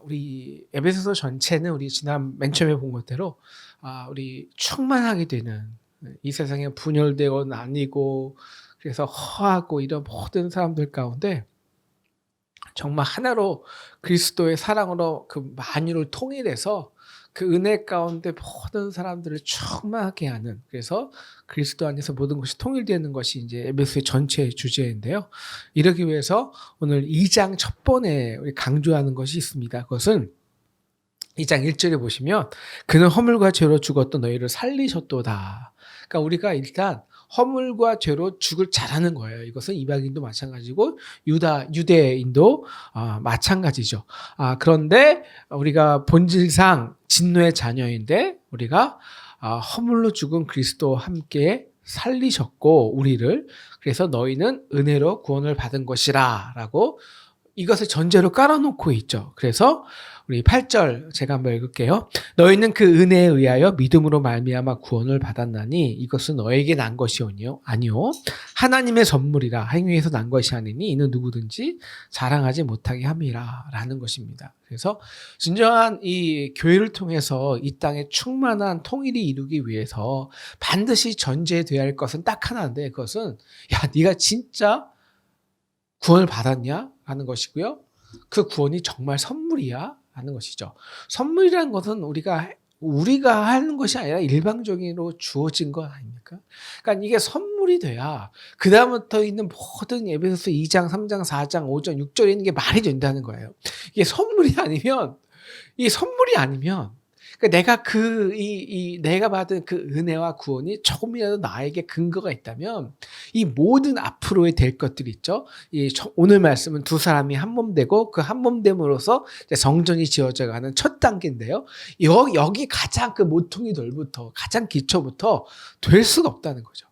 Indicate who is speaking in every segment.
Speaker 1: 우리 에베소서 전체는 우리 지난 맨 처음에 본 것대로 우리 충만하게 되는, 이 세상에 분열되고 나뉘고 그래서 허하고 이런 모든 사람들 가운데 정말 하나로 그리스도의 사랑으로 그 만유를 통일해서 그 은혜 가운데 모든 사람들을 충만하게 하는, 그래서 그리스도 안에서 모든 것이 통일되는 것이 이제 에베소의 전체의 주제인데요. 이러기 위해서 오늘 2장 첫 번에 우리 강조하는 것이 있습니다. 그것은 2장 1절에 보시면 그는 허물과 죄로 죽었던 너희를 살리셨도다. 그러니까 우리가 일단 허물과 죄로 죽을 잘하는 거예요. 이것은 이방인도 마찬가지고 유대인도 마찬가지죠. 그런데 우리가 본질상 진노의 자녀인데 우리가 허물로 죽은 그리스도와 함께 살리셨고 우리를, 그래서 너희는 은혜로 구원을 받은 것이라 라고 이것을 전제로 깔아놓고 있죠. 그래서 우리 8절 제가 한번 읽을게요. 너희는 그 은혜에 의하여 믿음으로 말미암아 구원을 받았나니 이것은 너에게 난 것이 아니요 하나님의 선물이라. 행위에서 난 것이 아니니 이는 누구든지 자랑하지 못하게 함이라 라는 것입니다. 그래서 진정한 이 교회를 통해서 이 땅에 충만한 통일이 이루기 위해서 반드시 전제되어야 할 것은 딱 하나인데, 그것은 네가 진짜 구원을 받았냐? 하는 것이고요. 그 구원이 정말 선물이야? 하는 것이죠. 선물이라는 것은 우리가 하는 것이 아니라 일방적으로 주어진 것 아닙니까? 그러니까 이게 선물이 돼야 그 다음부터 있는 모든 에베소서 2장, 3장, 4장, 5장, 6절에 있는 게 말이 된다는 거예요. 이게 선물이 아니면, 그러니까 내가 받은 그 은혜와 구원이 조금이라도 나에게 근거가 있다면 이 모든 앞으로의 될 것들이 있죠. 오늘 말씀은 두 사람이 한 몸 되고 그 한 몸 됨으로써 성전이 지어져가는 첫 단계인데요. 여기 가장 그 모퉁이 돌부터, 가장 기초부터 될 수가 없다는 거죠.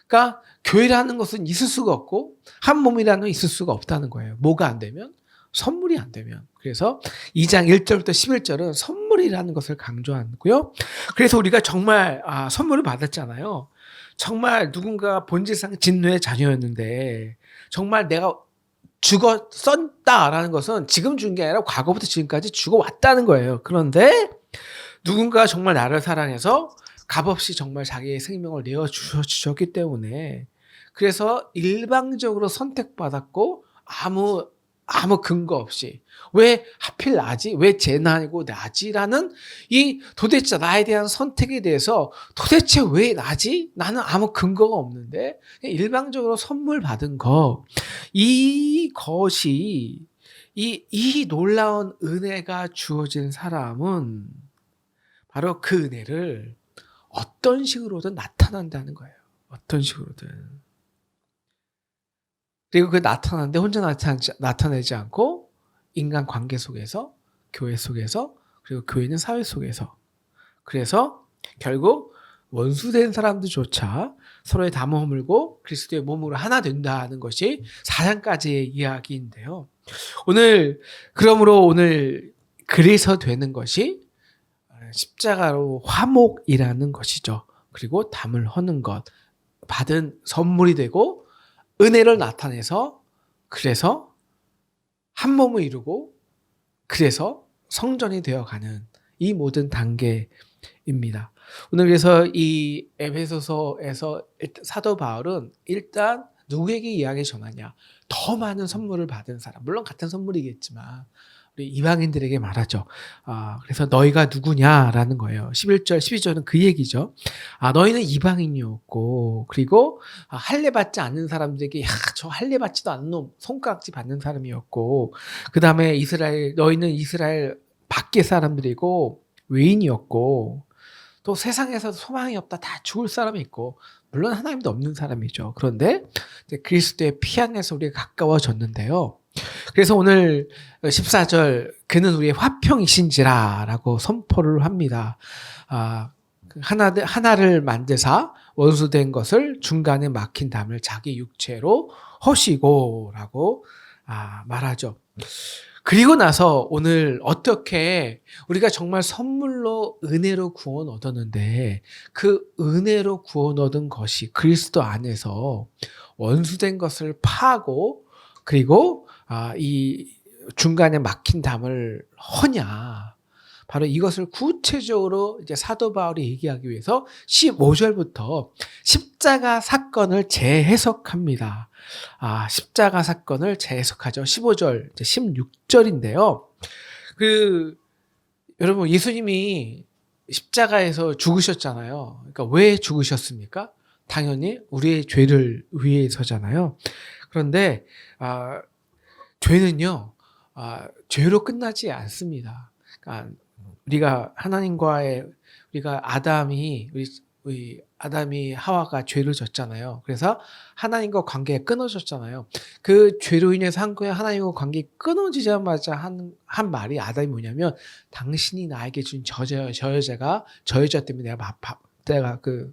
Speaker 1: 그러니까 교회라는 것은 있을 수가 없고 한 몸이라는 건 있을 수가 없다는 거예요. 뭐가 안 되면? 선물이 안 되면. 그래서 2장 1절부터 11절은 선물이라는 것을 강조하고요. 그래서 우리가 정말 선물을 받았잖아요. 정말 누군가 본질상 진노의 자녀였는데 정말 내가 죽었었다라는 것은 지금 죽은 게 아니라 과거부터 지금까지 죽어왔다는 거예요. 그런데 누군가 정말 나를 사랑해서 값없이 정말 자기의 생명을 내어주셨기 때문에, 그래서 일방적으로 선택받았고 아무 근거 없이 왜 하필 나지? 왜 쟤는 아니고 나지라는 도대체 나에 대한 선택에 대해서 도대체 왜 나지? 나는 아무 근거가 없는데 일방적으로 선물 받은 거, 이것이 이 놀라운 은혜가 주어진 사람은 바로 그 은혜를 어떤 식으로든 나타난다는 거예요. 어떤 식으로든. 그리고 그 나타나는데 혼자 나타내지 않고 인간 관계 속에서, 교회 속에서, 그리고 교회는 사회 속에서. 그래서 결국 원수된 사람들조차 서로의 담을 허물고 그리스도의 몸으로 하나 된다는 것이 4장까지의 이야기인데요. 그러므로 오늘 그래서 되는 것이 십자가로 화목이라는 것이죠. 그리고 담을 허는 것, 받은 선물이 되고 은혜를 나타내서, 그래서 한 몸을 이루고 그래서 성전이 되어가는 이 모든 단계입니다. 오늘 그래서 이 에베소서에서 사도 바울은 일단 누구에게 이야기 전하냐? 더 많은 선물을 받은 사람, 물론 같은 선물이겠지만 우리 이방인들에게 말하죠. 그래서 너희가 누구냐라는 거예요. 11절, 12절은 그 얘기죠. 너희는 이방인이었고, 그리고 할례 받지 않는 사람들에게 저 할례 받지도 않는 놈, 손가락질 받는 사람이었고, 그 다음에 너희는 이스라엘 밖의 사람들이고 외인이었고, 또 세상에서 소망이 없다, 다 죽을 사람이 있고, 물론 하나님도 없는 사람이죠. 그런데 그리스도의 피 안에서 우리가 가까워졌는데요. 그래서 오늘 14절, 그는 우리의 화평이신지라 라고 선포를 합니다. 하나를 만드사 원수된 것을 중간에 막힌 담을 자기 육체로 허시고 라고 말하죠. 그리고 나서 오늘 어떻게 우리가 정말 선물로 은혜로 구원 얻었는데 그 은혜로 구원 얻은 것이 그리스도 안에서 원수된 것을 파하고 그리고 이 중간에 막힌 담을 허냐. 바로 이것을 구체적으로 이제 사도 바울이 얘기하기 위해서 15절부터 십자가 사건을 재해석합니다. 십자가 사건을 재해석하죠. 15절, 이제 16절인데요. 여러분, 예수님이 십자가에서 죽으셨잖아요. 그러니까 왜 죽으셨습니까? 당연히 우리의 죄를 위해서잖아요. 그런데, 죄는요, 죄로 끝나지 않습니다. 그러니까 우리 아담이 하와가 죄를 졌잖아요. 그래서 하나님과 관계가 끊어졌잖아요. 그 죄로 인해서 하나님과 관계 끊어지자마자 한 말이 아담이 뭐냐면 당신이 나에게 준 저 여자 때문에 내가 그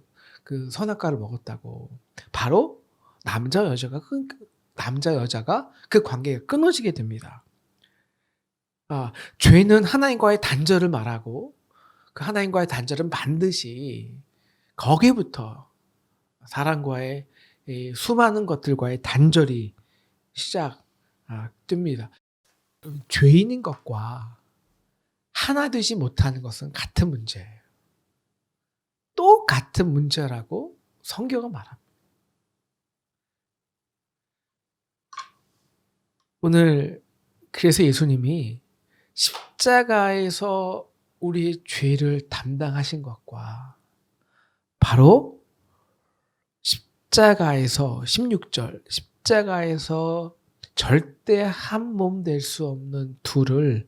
Speaker 1: 선악과를 먹었다고. 바로 남자 여자가 그 관계가 끊어지게 됩니다. 죄는 하나님과의 단절을 말하고 그 하나님과의 단절은 반드시 거기부터 사람과의 수많은 것들과의 단절이 시작됩니다. 죄인인 것과 하나 되지 못하는 것은 같은 문제예요. 똑같은 문제라고 성경은 말합니다. 오늘 그래서 예수님이 십자가에서 우리의 죄를 담당하신 것과 바로 십자가에서 16절 십자가에서 절대 한 몸 될 수 없는 둘을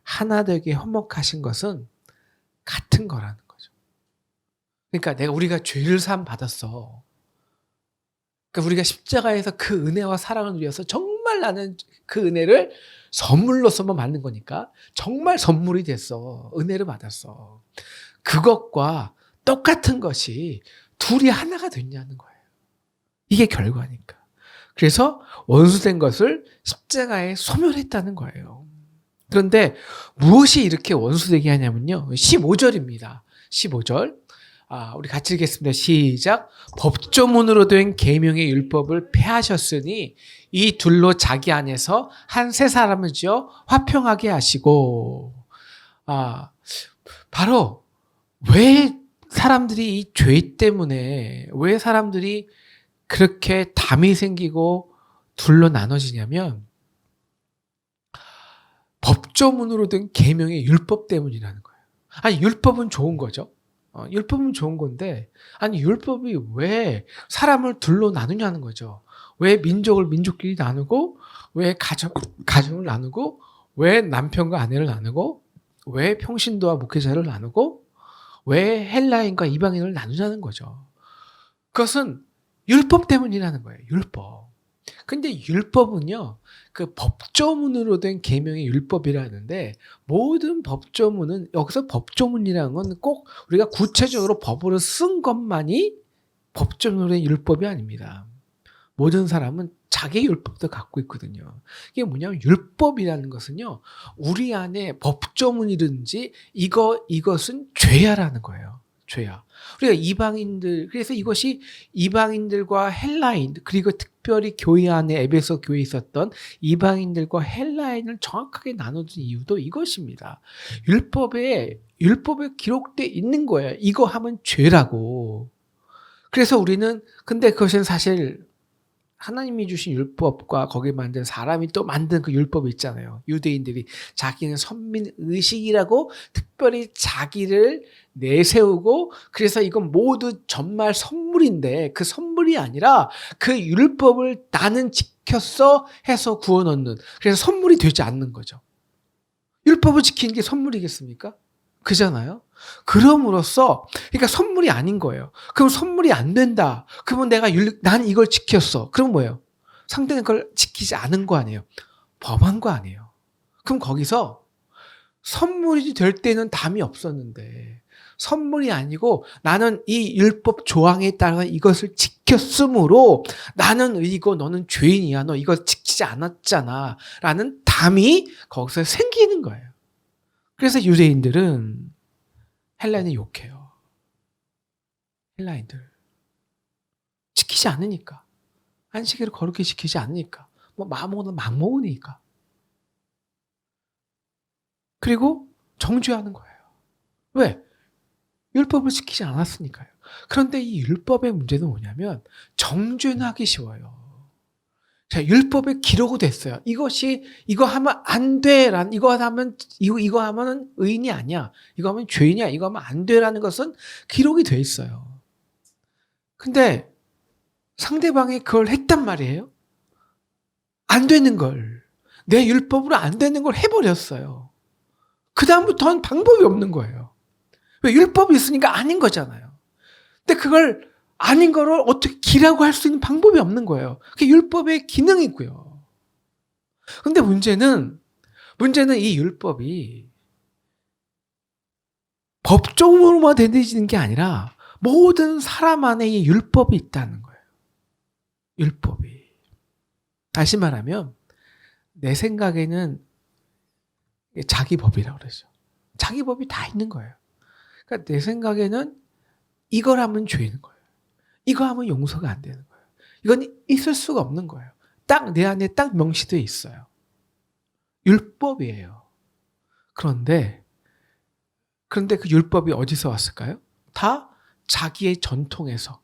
Speaker 1: 하나 되게 화목하신 것은 같은 거라는 거죠. 그러니까 우리가 죄를 사함 받았어. 그러니까 우리가 십자가에서 그 은혜와 사랑을 누려서 정말 나는 그 은혜를 선물로서만 받는 거니까 정말 선물이 됐어. 은혜를 받았어. 그것과 똑같은 것이 둘이 하나가 됐냐는 거예요. 이게 결과니까. 그래서 원수된 것을 십자가에 소멸했다는 거예요. 그런데 무엇이 이렇게 원수되게 하냐면요. 15절입니다. 15절. 우리 같이 읽겠습니다. 시작. 법조문으로 된 계명의 율법을 폐하셨으니 이 둘로 자기 안에서 한 세 사람을 지어 화평하게 하시고. 바로 왜 사람들이 이 죄 때문에 왜 사람들이 그렇게 담이 생기고 둘로 나눠지냐면 법조문으로 된 계명의 율법 때문이라는 거예요. 아니 율법은 좋은 거죠. 율법은 좋은 건데 율법이 왜 사람을 둘로 나누냐는 거죠. 왜 민족을 민족끼리 나누고 왜 가정을 나누고 왜 남편과 아내를 나누고 왜 평신도와 목회자를 나누고 왜 헬라인과 이방인을 나누냐는 거죠. 그것은 율법 때문이라는 거예요. 율법. 근데 율법은요. 그 법조문으로 된 계명의 율법이라는데 모든 법조문은 여기서 법조문이라는 건 꼭 우리가 구체적으로 법으로 쓴 것만이 법조문으로 된 율법이 아닙니다. 모든 사람은 자기 율법도 갖고 있거든요. 이게 뭐냐면 율법이라는 것은요. 우리 안에 법조문이든지 이것은 죄야라는 거예요. 죄야. 우리가 이방인들 그래서 이것이 이방인들과 헬라인 그리고 특별히 교회 안에 에베소 교회에 있었던 이방인들과 헬라인을 정확하게 나눠둔 이유도 이것입니다. 율법에 기록되어 있는 거예요. 이거 하면 죄라고. 그래서 우리는 근데 그것은 사실 하나님이 주신 율법과 거기에 만든 사람이 또 만든 그 율법이 있잖아요. 유대인들이 자기는 선민의식이라고 특별히 자기를 내세우고 그래서 이건 모두 정말 선물인데 그 선물이 아니라 그 율법을 나는 지켰어 해서 구원 얻는 그래서 선물이 되지 않는 거죠. 율법을 지키는 게 선물이겠습니까? 그잖아요. 그럼으로써 그러니까 선물이 아닌 거예요. 그럼 선물이 안 된다. 그러면 난 이걸 지켰어. 그럼 뭐예요? 상대는 그걸 지키지 않은 거 아니에요. 범한 거 아니에요. 그럼 거기서 선물이 될 때는 담이 없었는데 선물이 아니고 나는 이 율법 조항에 따라 이것을 지켰으므로 나는 의이고 너는 죄인이야. 너 이걸 지키지 않았잖아. 라는 감이 거기서 생기는 거예요. 그래서 유대인들은 헬라인을 욕해요. 헬라인들. 지키지 않으니까. 안식일을 거룩히 지키지 않으니까. 뭐 마음먹는 막 먹으니까. 그리고 정죄하는 거예요. 왜? 율법을 지키지 않았으니까요. 그런데 이 율법의 문제는 뭐냐면 정죄는 하기 쉬워요. 자, 율법에 기록이 됐어요. 이거 하면 안 돼라는, 이거 하면은 의인이 아니야. 이거 하면 죄인이야. 이거 하면 안 돼라는 것은 기록이 돼 있어요. 근데 상대방이 그걸 했단 말이에요. 안 되는 걸. 내 율법으로 안 되는 걸 해버렸어요. 그다음부터는 방법이 없는 거예요. 왜? 율법이 있으니까 아닌 거잖아요. 근데 그걸 아닌 거를 어떻게 기라고 할 수 있는 방법이 없는 거예요. 그게 율법의 기능이고요. 근데 문제는 이 율법이 법적으로만 되어지는 게 아니라 모든 사람 안에 이 율법이 있다는 거예요. 율법이. 다시 말하면 내 생각에는 자기 법이라고 그러죠. 자기 법이 다 있는 거예요. 그러니까 내 생각에는 이걸 하면 죄인 거예요. 이거 하면 용서가 안 되는 거예요. 이건 있을 수가 없는 거예요. 딱 내 안에 딱 명시되어 있어요. 율법이에요. 그런데 그 율법이 어디서 왔을까요? 다 자기의 전통에서,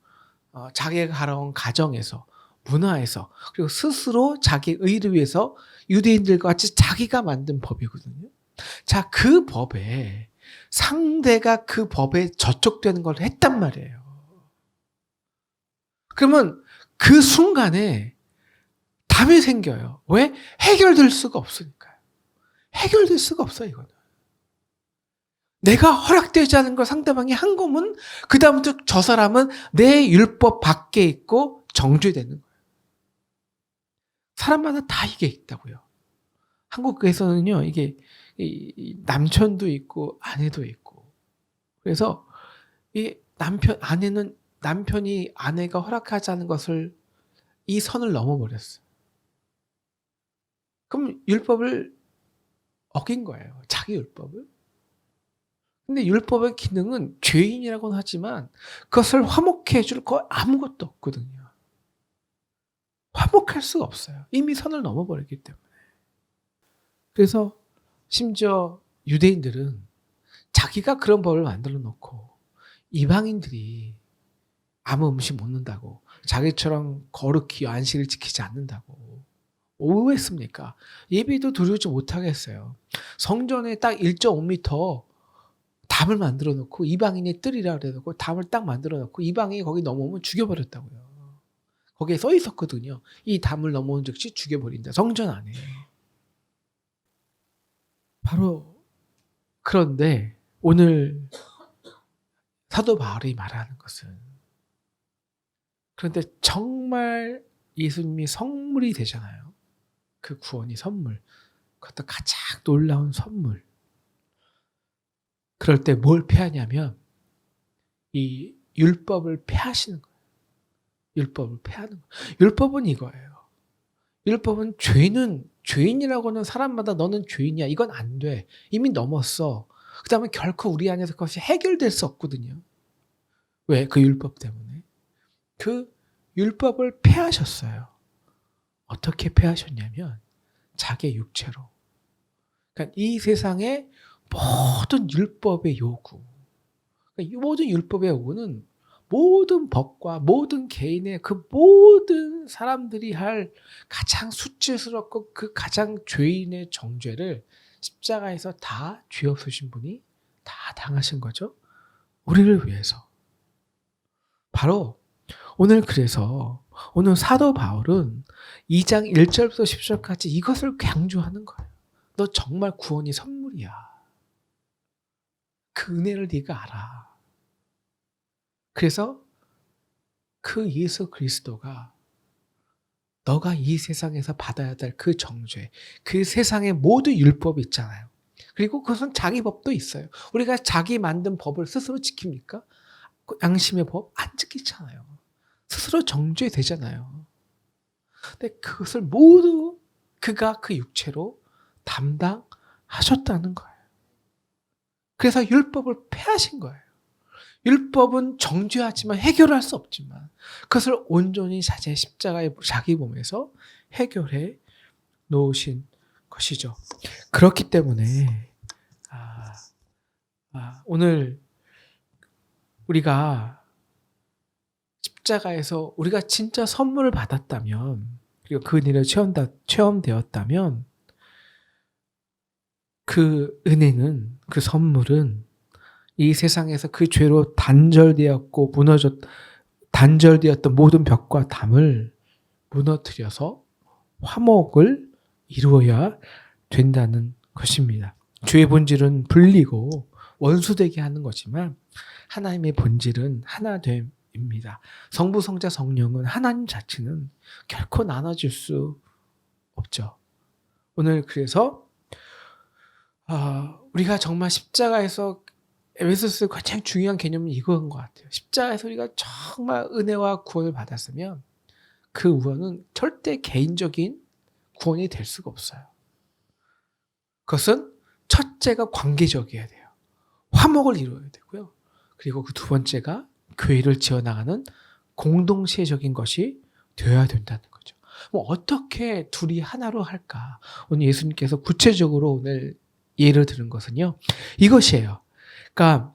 Speaker 1: 자기가 살아온 가정에서, 문화에서, 그리고 스스로 자기 의를 위해서 유대인들과 같이 자기가 만든 법이거든요. 자, 그 법에 상대가 그 법에 저촉되는 걸 했단 말이에요. 그러면 그 순간에 답이 생겨요. 왜? 해결될 수가 없으니까요. 해결될 수가 없어요, 이거는. 내가 허락되지 않은 걸 상대방이 한 거면 그다음부터 저 사람은 내 율법 밖에 있고 정죄되는 거예요. 사람마다 다 이게 있다고요. 한국에서는요, 이게 남편도 있고 아내도 있고. 그래서 이 남편이 아내가 허락하지 않은 것을 이 선을 넘어버렸어요. 그럼 율법을 어긴 거예요. 자기 율법을. 근데 율법의 기능은 죄인이라고는 하지만 그것을 화목해 줄 거 아무것도 없거든요. 화목할 수가 없어요. 이미 선을 넘어버렸기 때문에. 그래서 심지어 유대인들은 자기가 그런 법을 만들어 놓고 이방인들이 아무 음식 먹는다고, 자기처럼 거룩히 안식을 지키지 않는다고 오해했습니까? 예배도 드리지 못하게 했어요. 성전에 딱 1.5m 담을 만들어 놓고 이방인의 뜰이라 그래놓고 담을 딱 만들어 놓고 이방인이 거기 넘어오면 죽여버렸다고요. 거기에 써 있었거든요. 이 담을 넘어온 즉시 죽여버린다. 성전 안에. 바로 그런데 오늘 사도 바울이 말하는 것은, 그런데 정말 예수님이 선물이 되잖아요. 그 구원이 선물. 그것도 가장 놀라운 선물. 그럴 때 뭘 패하냐면 이 율법을 패하시는 거예요. 율법을 패하는 거예요. 율법은 이거예요. 율법은 죄인이라고는 사람마다 너는 죄인이야. 이건 안 돼. 이미 넘었어. 그 다음에 결코 우리 안에서 그것이 해결될 수 없거든요. 왜? 그 율법 때문에. 그 율법을 패하셨어요. 어떻게 패하셨냐면 자기의 육체로. 그러니까 이 세상의 모든 율법의 요구, 그러니까 이 모든 율법의 요구는 모든 법과 모든 개인의 그 모든 사람들이 할 가장 수치스럽고 그 가장 죄인의 정죄를 십자가에서 다 죄 없으신 분이 다 당하신 거죠. 우리를 위해서. 바로 그래서 오늘 사도 바울은 2장 1절부터 10절까지 이것을 강조하는 거예요. 너 정말 구원이 선물이야. 그 은혜를 네가 알아. 그래서 그 예수 그리스도가 너가 이 세상에서 받아야 될 그 정죄, 그 세상의 모든 율법이 있잖아요. 그리고 그것은 자기 법도 있어요. 우리가 자기 만든 법을 스스로 지킵니까? 양심의 법 안 지키잖아요. 스스로 정죄되잖아요. 근데 그것을 모두 그가 그 육체로 담당하셨다는 거예요. 그래서 율법을 폐하신 거예요. 율법은 정죄하지만 해결할 수 없지만 그것을 온전히 자기의 십자가의 자기 몸에서 해결해 놓으신 것이죠. 그렇기 때문에 오늘 우리가 십자가에서 우리가 진짜 선물을 받았다면, 그리고 그 은혜를 체험되었다면, 그 은혜는, 그 선물은 이 세상에서 그 죄로 단절되었고 단절되었던 모든 벽과 담을 무너뜨려서 화목을 이루어야 된다는 것입니다. 죄의 본질은 분리고 원수되게 하는 거지만 하나님의 본질은 하나됨입니다. 성부, 성자, 성령은 하나님 자체는 결코 나눠질 수 없죠. 오늘 그래서 우리가 정말 십자가에서 에베소서의 가장 중요한 개념은 이거인 것 같아요. 십자가에서 우리가 정말 은혜와 구원을 받았으면 그 구원은 절대 개인적인 구원이 될 수가 없어요. 그것은 첫째가 관계적이어야 돼요. 화목을 이루어야 되고요. 그리고 그 두 번째가 교회를 지어나가는 공동체적인 것이 되어야 된다는 거죠. 어떻게 둘이 하나로 할까? 오늘 예수님께서 구체적으로 오늘 예를 들은 것은요, 이것이에요. 그러니까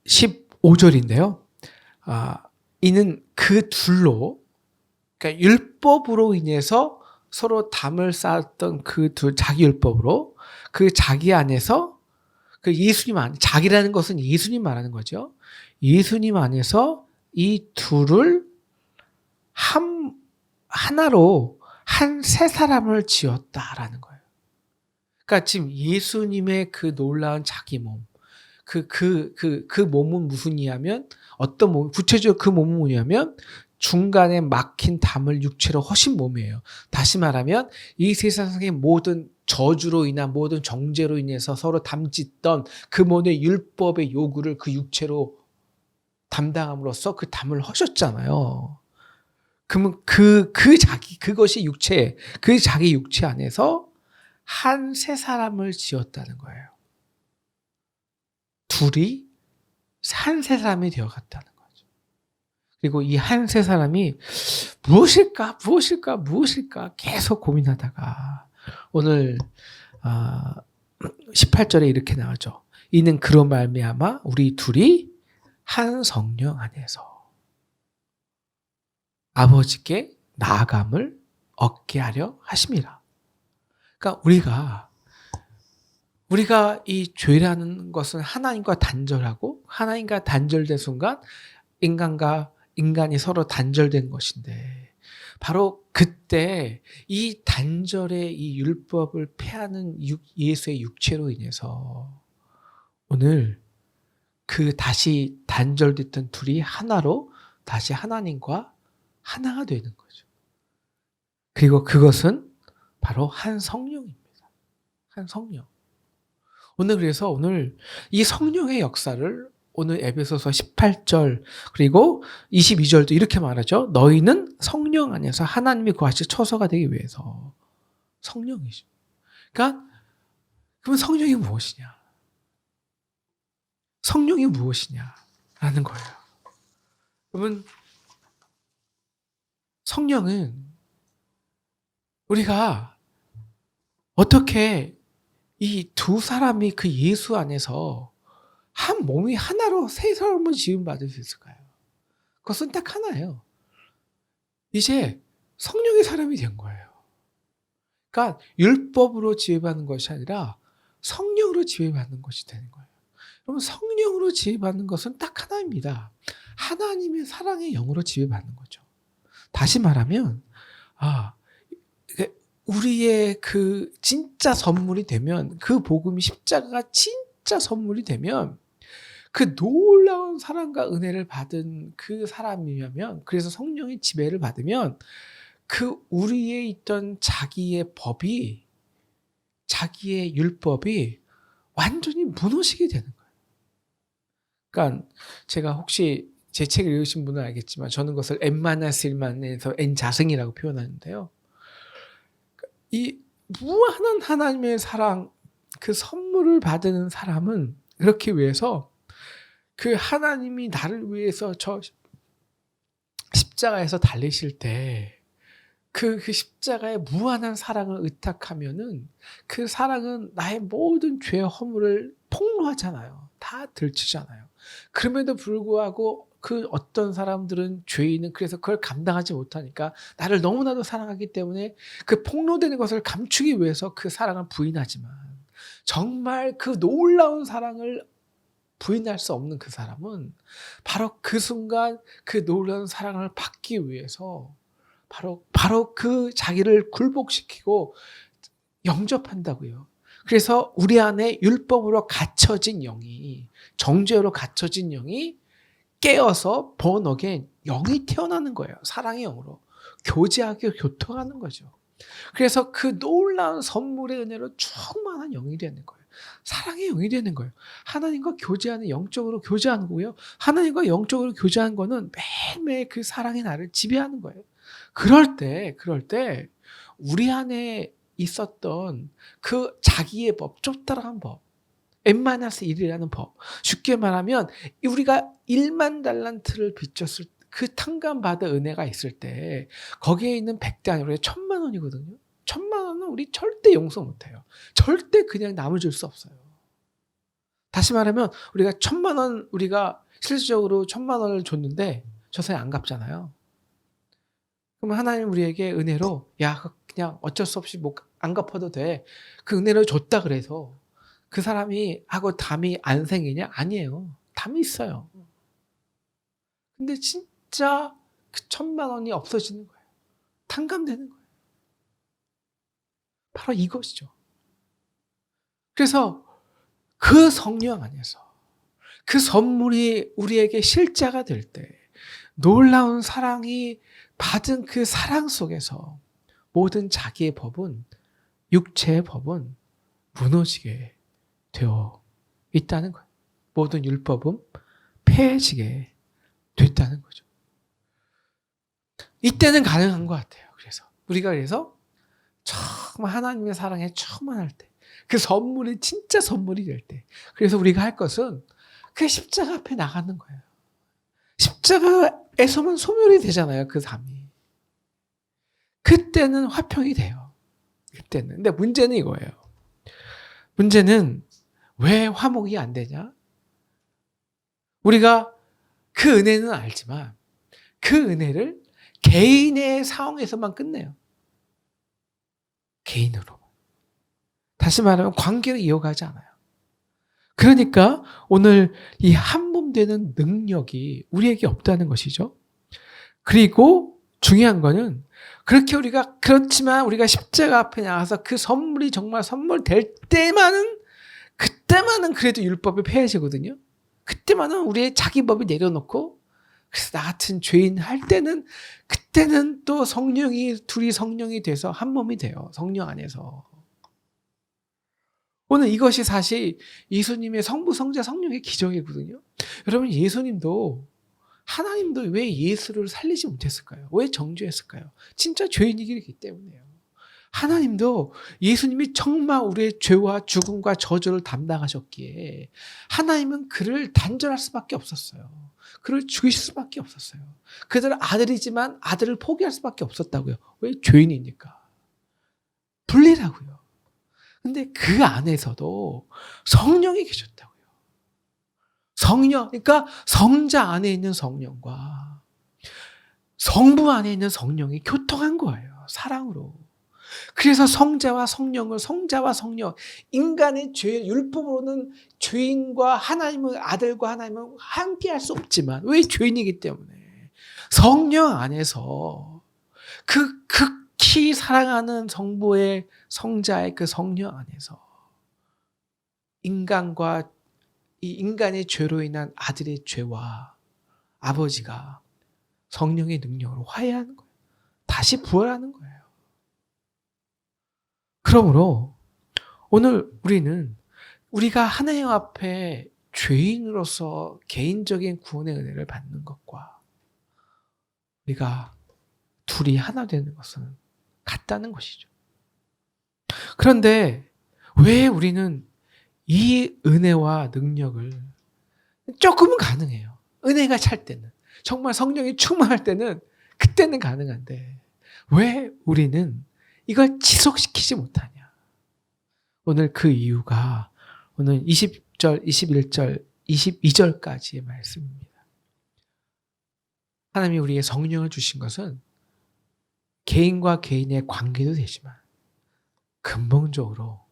Speaker 1: 15절인데요. 이는 그 둘로, 그러니까 율법으로 인해서 서로 담을 쌓았던 그 둘, 자기 율법으로 그 자기 안에서 그 예수님 안, 자기라는 것은 예수님 말하는 거죠. 예수님 안에서 이 둘을 하나로 한 세 사람을 지었다라는 거예요. 그러니까 지금 예수님의 그 놀라운 자기 몸, 그 몸은 무슨 이야면, 어떤 몸, 구체적으로 그 몸은 뭐냐면 중간에 막힌 담을 육체로 허신 몸이에요. 다시 말하면 이 세상의 모든 저주로 인한 모든 정죄로 인해서 서로 담짓던 그 모든 율법의 요구를 그 육체로 담당함으로써 그 담을 허셨잖아요. 그러면 그것이 육체, 그 자기 육체 안에서 한 세 사람을 지었다는 거예요. 둘이 한 세 사람이 되어갔다는 거죠. 그리고 이 한 세 사람이 무엇일까 계속 고민하다가 오늘 18절에 이렇게 나오죠. 이는 그로 말미암아 우리 둘이 한 성령 안에서 아버지께 나아감을 얻게 하려 하심이라. 그러니까 우리가 이 죄라는 것은 하나님과 단절하고, 하나님과 단절된 순간 인간이 서로 단절된 것인데, 바로 그때 이 단절의 이 율법을 폐하는 예수의 육체로 인해서 오늘 그 다시 단절됐던 둘이 하나로 다시 하나님과 하나가 되는 거죠. 그리고 그것은 바로 한 성령입니다. 한 성령. 그래서 오늘 이 성령의 역사를 오늘 에베소서 18절 그리고 22절도 이렇게 말하죠. 너희는 성령 안에서 하나님이 그같이 처소가 되기 위해서. 성령이죠. 그러니까 그러면 성령이 무엇이냐? 성령이 무엇이냐라는 거예요. 그러면 성령은 우리가 어떻게 이 두 사람이 그 예수 안에서 한 몸이 하나로 세 사람을 지음받을 수 있을까요? 그것은 딱 하나예요. 이제 성령의 사람이 된 거예요. 그러니까 율법으로 지음받는 것이 아니라 성령으로 지음받는 것이 되는 거예요. 그러면 성령으로 지음받는 것은 딱 하나입니다. 하나님의 사랑의 영으로 지음받는 거죠. 다시 말하면 우리의 그 진짜 선물이 되면, 그 복음이 십자가가 진짜 선물이 되면 그 놀라운 사랑과 은혜를 받은 그 사람이면, 그래서 성령의 지배를 받으면 그 우리에 있던 자기의 법이, 자기의 율법이 완전히 무너지게 되는 거예요. 그러니까 제가 혹시 제 책을 읽으신 분은 알겠지만 저는 그것을 N-1에서 N자승이라고 표현하는데요. 이 무한한 하나님의 사랑, 그 선물을 받는 사람은 그렇기 위해서 그 하나님이 나를 위해서 저 십자가에서 달리실 때 그 십자가의 무한한 사랑을 의탁하면은 그 사랑은 나의 모든 죄의 허물을 폭로하잖아요. 다 들추잖아요. 그럼에도 불구하고 그 어떤 사람들은 죄인은 그래서 그걸 감당하지 못하니까 나를 너무나도 사랑하기 때문에 그 폭로되는 것을 감추기 위해서 그 사랑을 부인하지만 정말 그 놀라운 사랑을 부인할 수 없는 그 사람은 바로 그 순간 그 놀라운 사랑을 받기 위해서 바로 그 자기를 굴복시키고 영접한다고요. 그래서 우리 안에 율법으로 갇혀진 영이, 정죄로 갇혀진 영이 깨어서 born again, 영이 태어나는 거예요. 사랑의 영으로. 교제하게 교통하는 거죠. 그래서 그 놀라운 선물의 은혜로 충만한 영이 되는 거예요. 사랑의 영이 되는 거예요. 하나님과 교제하는, 영적으로 교제하는 거고요. 하나님과 영적으로 교제하는 거는 매일매일 그 사랑이 나를 지배하는 거예요. 그럴 때 우리 안에 있었던 그 자기의 법, 쫓따라한 법, N-1이라는 법, 쉽게 말하면 우리가 1만 달란트를 빚졌을 그 탕감받은 은혜가 있을 때 거기에 있는 100대 아니라 1000만 원이거든요. 1000만 원은 우리 절대 용서 못해요. 절대 그냥 남을 줄 수 없어요. 다시 말하면 우리가 1000만 원, 우리가 실질적으로 1000만 원을 줬는데 저 사람이 안 갚잖아요. 그러면 하나님 우리에게 은혜로 야 그냥 어쩔 수 없이 안 갚아도 돼. 그 은혜를 줬다 그래서 그 사람이 하고 담이 안 생기냐? 아니에요. 담이 있어요. 근데 진짜 그 1000만 원이 없어지는 거예요. 탕감되는 거예요. 바로 이것이죠. 그래서 그 성령 안에서 그 선물이 우리에게 실제가 될 때 놀라운 사랑이 받은 그 사랑 속에서 모든 자기의 법은, 육체의 법은 무너지게 되어 있다는 거예요. 모든 율법은 폐해지게 됐다는 거죠. 이때는 가능한 것 같아요. 그래서 정말 하나님의 사랑에 충만할 때, 그 선물이 진짜 선물이 될 때, 그래서 우리가 할 것은 그 십자가 앞에 나가는 거예요. 십자가에서만 소멸이 되잖아요. 그 삶이. 그때는 화평이 돼요. 그때는. 근데 문제는 이거예요. 문제는 왜 화목이 안 되냐? 우리가 그 은혜는 알지만 그 은혜를 개인의 상황에서만 끝내요. 개인으로. 다시 말하면 관계를 이어가지 않아요. 그러니까 오늘 이 한 몸 되는 능력이 우리에게 없다는 것이죠. 그리고 중요한 거는 그렇지만 우리가 십자가 앞에 나가서 그 선물이 정말 선물 될 그때만은 그래도 율법이 폐해지거든요. 그때만은 우리의 자기 법이 내려놓고 그래서 나 같은 죄인 할 때는 그때는 또 둘이 성령이 돼서 한 몸이 돼요. 성령 안에서. 오늘 이것이 사실 예수님의 성부, 성자, 성령의 기적이거든요. 여러분 하나님도 왜 예수를 살리지 못했을까요? 왜 정죄했을까요? 진짜 죄인이기 때문에요. 하나님도 예수님이 정말 우리의 죄와 죽음과 저주를 담당하셨기에 하나님은 그를 단절할 수밖에 없었어요. 그를 죽이실 수밖에 없었어요. 그들은 아들이지만 아들을 포기할 수밖에 없었다고요. 왜? 죄인이니까. 분리라고요. 근데 그 안에서도 성령이 계셨다고요. 그러니까 성자 안에 있는 성령과 성부 안에 있는 성령이 교통한 거예요. 사랑으로. 그래서 성자와 성령, 인간의 죄, 율법으로는 죄인과 아들과 하나님은 함께 할 수 없지만, 왜? 죄인이기 때문에. 성령 안에서 그 극히 사랑하는 성자의 그 성령 안에서 이 인간의 죄로 인한 아들의 죄와 아버지가 성령의 능력으로 화해하는 거예요. 다시 부활하는 거예요. 그러므로 오늘 우리가 하나님 앞에 죄인으로서 개인적인 구원의 은혜를 받는 것과 우리가 둘이 하나 되는 것은 같다는 것이죠. 그런데 왜 우리는 이 은혜와 능력을 조금은 가능해요. 은혜가 찰 때는. 정말 성령이 충만할 때는 그때는 가능한데 왜 우리는 이걸 지속시키지 못하냐. 오늘 그 이유가 오늘 20절, 21절, 22절까지의 말씀입니다. 하나님이 우리에게 성령을 주신 것은 개인과 개인의 관계도 되지만 근본적으로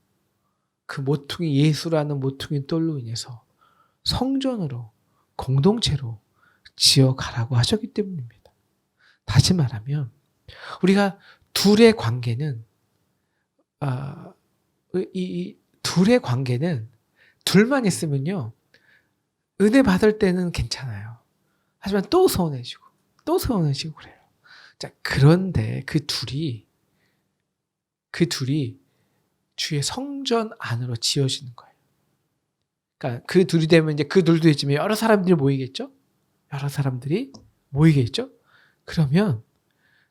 Speaker 1: 그 모퉁이 예수라는 모퉁이 돌로 인해서 성전으로 공동체로 지어가라고 하셨기 때문입니다. 다시 말하면 우리가 둘의 관계는 이 둘의 관계는 둘만 있으면요 은혜 받을 때는 괜찮아요. 하지만 또 서운해지고 그래요. 자, 그런데 그 둘이 주의 성전 안으로 지어지는 거예요. 그러니까 그 둘이 되면 이제 그 둘도 있지만 여러 사람들이 모이겠죠? 그러면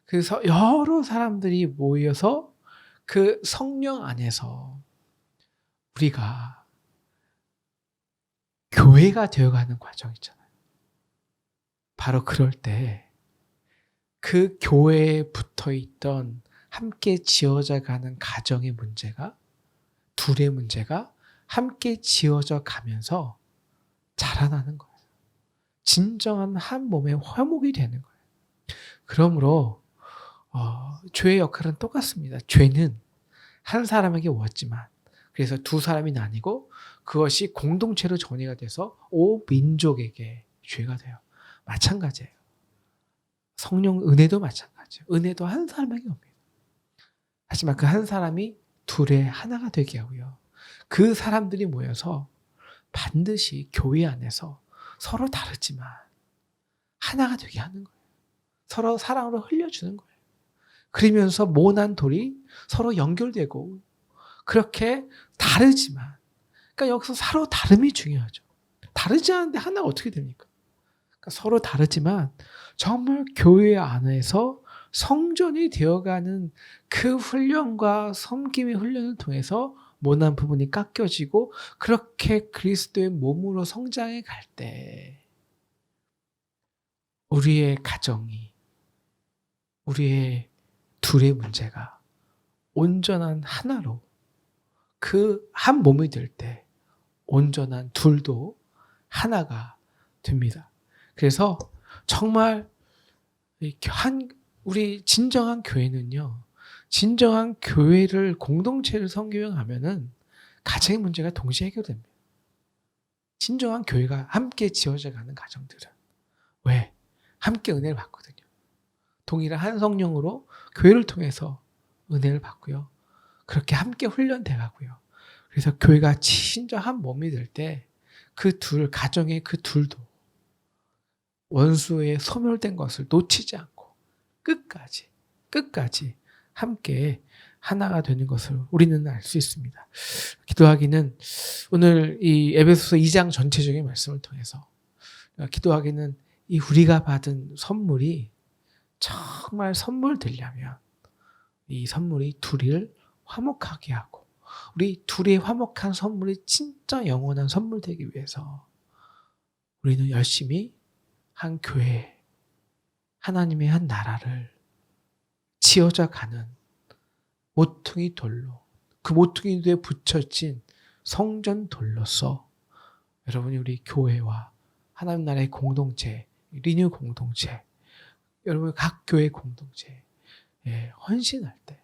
Speaker 1: 그래서 여러 사람들이 모여서 그 성령 안에서 우리가 교회가 되어가는 과정 있잖아요. 바로 그럴 때 그 교회에 붙어있던 함께 지어져 가는 가정의 문제가 둘의 문제가 함께 지어져 가면서 자라나는 거예요. 진정한 한 몸의 화목이 되는 거예요. 그러므로 죄의 역할은 똑같습니다. 죄는 한 사람에게 왔지만 그래서 두 사람이 나뉘고 그것이 공동체로 전이가 돼서 온 민족에게 죄가 돼요. 마찬가지예요. 성령 은혜도 마찬가지예요. 은혜도 한 사람에게 옵니다. 하지만 그 한 사람이 둘의 하나가 되게 하고요. 그 사람들이 모여서 반드시 교회 안에서 서로 다르지만 하나가 되게 하는 거예요. 서로 사랑으로 흘려주는 거예요. 그러면서 모난 돌이 서로 연결되고 그렇게 다르지만 그러니까 여기서 서로 다름이 중요하죠. 다르지 않은데 하나가 어떻게 됩니까? 그러니까 서로 다르지만 정말 교회 안에서 성전이 되어가는 그 훈련과 섬김의 훈련을 통해서 모난 부분이 깎여지고 그렇게 그리스도의 몸으로 성장해 갈 때 우리의 가정이 우리의 둘의 문제가 온전한 하나로 그 한 몸이 될 때 온전한 둘도 하나가 됩니다. 그래서 정말 우리 진정한 교회는요. 진정한 교회를 공동체를 섬기면은 가정의 문제가 동시에 해결됩니다. 진정한 교회가 함께 지어져 가는 가정들은 왜? 함께 은혜를 받거든요. 동일한 한 성령으로 교회를 통해서 은혜를 받고요. 그렇게 함께 훈련돼 가고요. 그래서 교회가 진짜 한 몸이 될 때 그 둘, 가정의 그 둘도 원수의 소멸된 것을 놓치지 않고 끝까지 함께 하나가 되는 것을 우리는 알 수 있습니다. 기도하기는 오늘 이 에베소서 2장 전체적인 말씀을 통해서 기도하기는 이 우리가 받은 선물이 정말 선물 되려면 이 선물이 둘이를 화목하게 하고 우리 둘이 화목한 선물이 진짜 영원한 선물 되기 위해서 우리는 열심히 한 교회, 하나님의 한 나라를 지어져 가는 모퉁이 돌로 그 모퉁이 뒤에 붙여진 성전 돌로서 여러분이 우리 교회와 하나님 나라의 공동체, 리뉴 공동체, 여러분 각 교회 공동체에 헌신할 때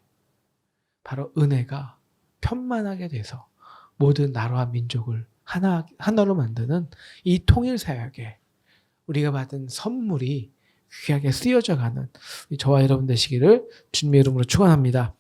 Speaker 1: 바로 은혜가 편만하게 돼서 모든 나라와 민족을 하나로 만드는 이 통일 사역에 우리가 받은 선물이 귀하게 쓰여져 가는 저와 여러분 되시기를 주님의 이름으로 축원합니다.